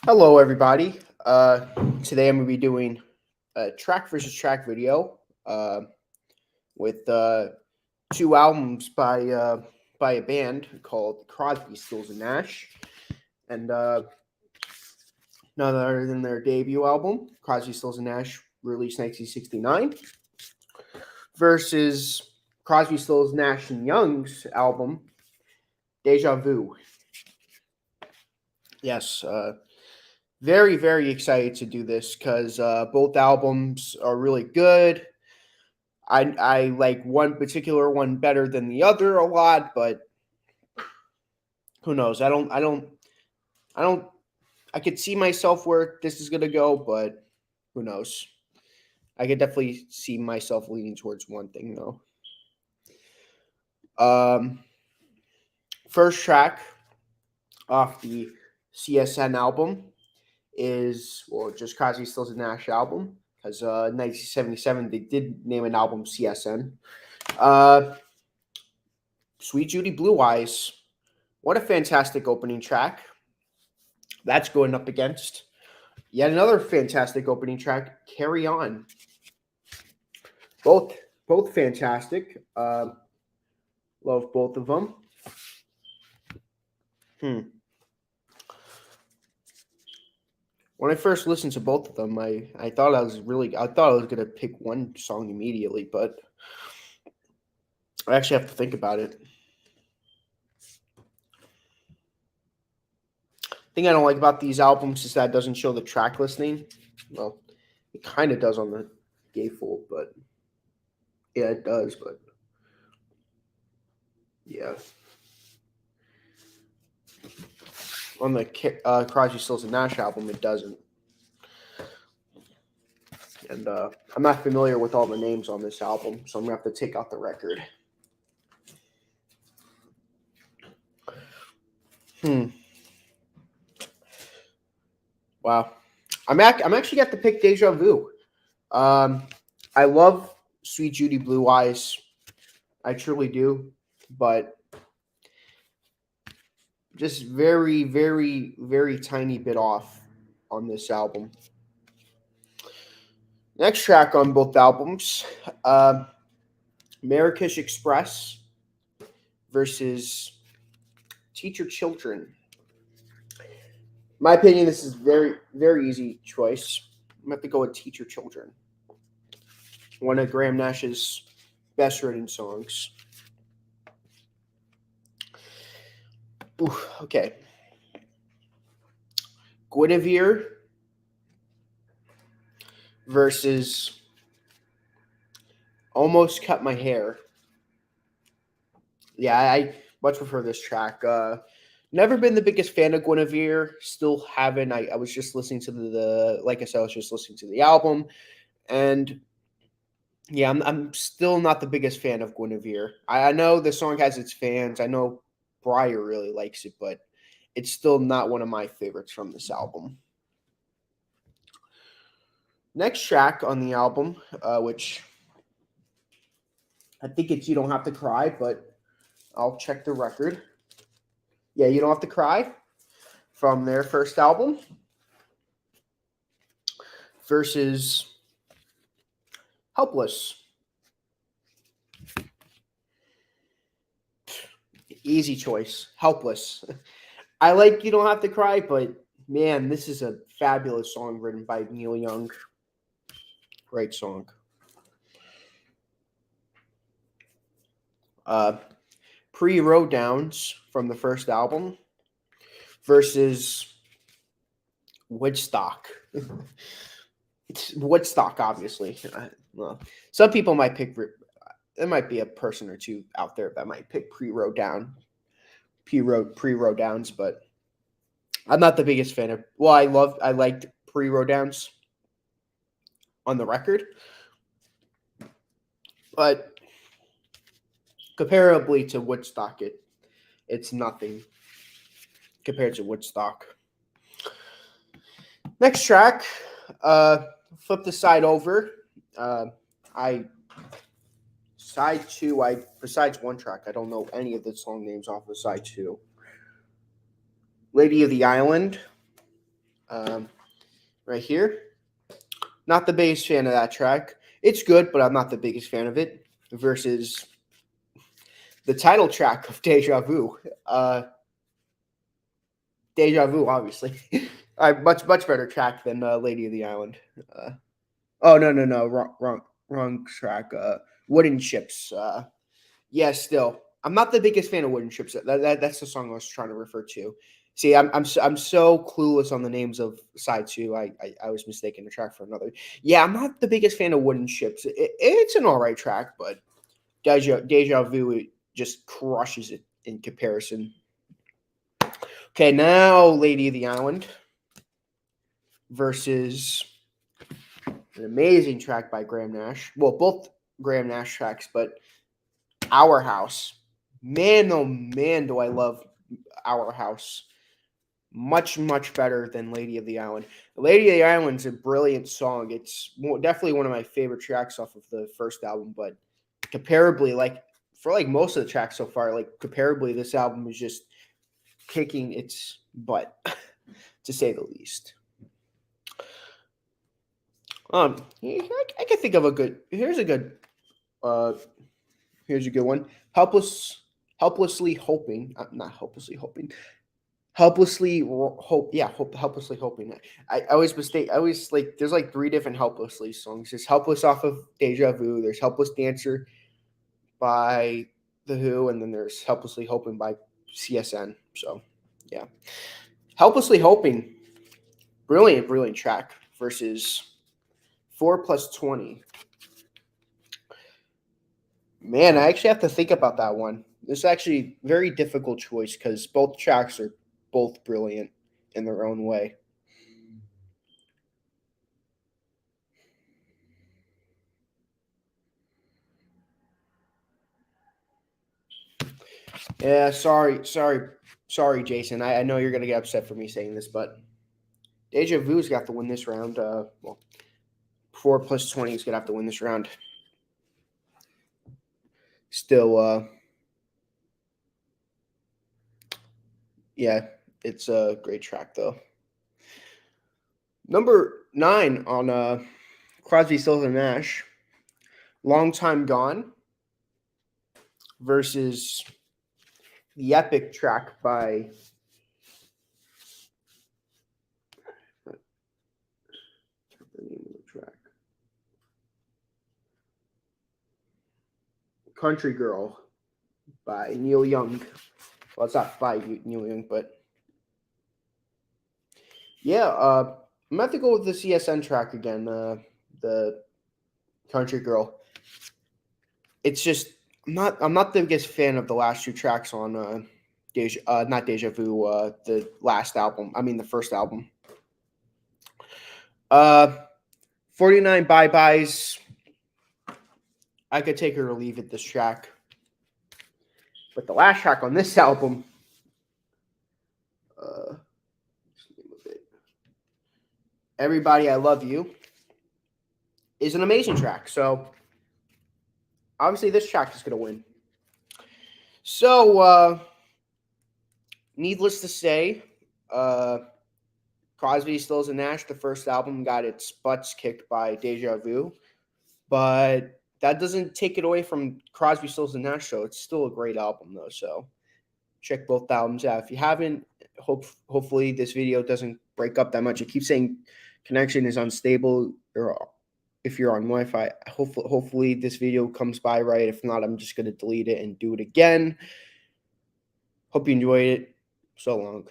Hello, everybody. Today I'm going to be doing a track versus track video uh, with two albums by a band called Crosby, Stills, and Nash, and none other than their debut album, Crosby, Stills, and Nash, released 1969, versus Crosby, Stills, Nash, and Young's album, Déjà Vu. Yes, very, very excited to do this because both albums are really good. I like one particular one better than the other a lot, but who knows? I don't I could see myself where this is gonna go, but who knows? I could definitely see myself leaning towards one thing though. Um First track off the CSN album is just Crosby, Stills and Nash album because in 1977 they did name an album CSN. Uh, Sweet Judy Blue Eyes. What a fantastic opening track. That's going up against yet another fantastic opening track, Carry On. Both both fantastic. Love both of them. Hmm. When I first listened to both of them, I thought I thought I was gonna pick one song immediately, but I actually have to think about it. Thing I don't like about these albums is that it doesn't show the track listing. Well, it kind of does on the gatefold, but yeah, it does. But yeah, on the Crosby, Stills and Nash album, it doesn't. And I'm not familiar with all the names on this album, so I'm gonna have to take out the record. Hmm. Wow. I'm actually got to pick Deja Vu. Um, I love Sweet Judy Blue Eyes. I truly do, but just very, very, very tiny bit off on this album. Next track on both albums, Marrakesh Express versus Teacher Children. In my opinion, this is very, very easy choice. I'm gonna have to go with Teacher Children. One of Graham Nash's best written songs. Ooh, okay. Guinevere versus Almost Cut My Hair. Yeah, I much prefer this track. Never been the biggest fan of Guinevere. Still haven't. I was just listening to like I said, I was just listening to the album, and yeah, I'm still not the biggest fan of Guinevere. I know the song has its fans. I know Breyer really likes it, but it's still not one of my favorites from this album. Next track on the album, which I think it's You Don't Have to Cry, but I'll check the record. Yeah, You Don't Have to Cry from their first album versus Helpless. Easy choice. Helpless. I like You Don't Have to Cry, but man, this is a fabulous song written by Neil Young. Great song. Uh, Pre-Road Downs from the first album versus Woodstock. It's Woodstock, obviously. Well, some people might pick. There might be a person or two out there that might pick pre-road downs, but I'm not the biggest fan of. Well, I liked pre-road downs on the record, but comparably to Woodstock, it's nothing compared to Woodstock. Next track, flip the side over. I Side two. I besides one track, I don't know any of the song names off of side two. Lady of the Island right here. Not the biggest fan of that track. It's good, but I'm not the biggest fan of it. Versus the title track of Déjà Vu. Déjà Vu, obviously. Much better track than Lady of the Island. Oh no, wrong track. Wooden Ships. Yeah, still, I'm not the biggest fan of Wooden Ships. That's the song I was trying to refer to. See, I'm so clueless on the names of side two. I was mistaken the track for another. Yeah, I'm not the biggest fan of Wooden Ships. It's an all right track, but Deja Vu it just crushes it in comparison. Okay, now Lady of the Island versus an amazing track by Graham Nash. Well, both Graham Nash tracks, but Our House. Man, oh man, do I love Our House. Much better than Lady of the Island. Lady of the Island's a brilliant song. It's definitely one of my favorite tracks off of the first album, but comparably, like for like most of the tracks so far, like comparably, this album is just kicking its butt, to say the least. I can think of a good. Here's a good one. Helplessly hoping. Not hopelessly hoping. Helplessly hope. Yeah, helplessly hoping. I always mistake. I always like. There's like 3 different helplessly songs. There's helpless off of Deja Vu. There's helpless dancer by the Who, and then there's helplessly hoping by CSN. So, yeah, helplessly hoping. Brilliant track versus 4+20. Man, I actually have to think about that one. This is actually a very difficult choice because both tracks are both brilliant in their own way. Yeah, sorry, Jason. I know you're gonna get upset for me saying this, but Deja Vu's got to win this round. Well, 4+20 is gonna have to win this round. Still, yeah, it's a great track though. Number 9 on Crosby, Stills and Nash, "Long Time Gone" versus the epic track by the name of the track, "Country Girl" by Neil Young. Well, it's not by Neil Young, but yeah, I'm gonna have to go with the CSN track again. The Country Girl. It's just I'm not the biggest fan of the last 2 tracks on not Deja Vu, the last album. I mean the first album. 49 Bye Byes. I could take or leave it this track. But the last track on this album, Everybody I Love You, is an amazing track. So obviously this track is going to win. So needless to say, Crosby, Stills and Nash, the first album, got its butts kicked by Deja Vu. But that doesn't take it away from Crosby, Stills and Nash show. It's still a great album though. So check both albums out. If you haven't, hopefully this video doesn't break up that much. It keeps saying connection is unstable, or if you're on Wi-Fi. Hopefully this video comes by right. If not, I'm just going to delete it and do it again. Hope you enjoyed it. So long.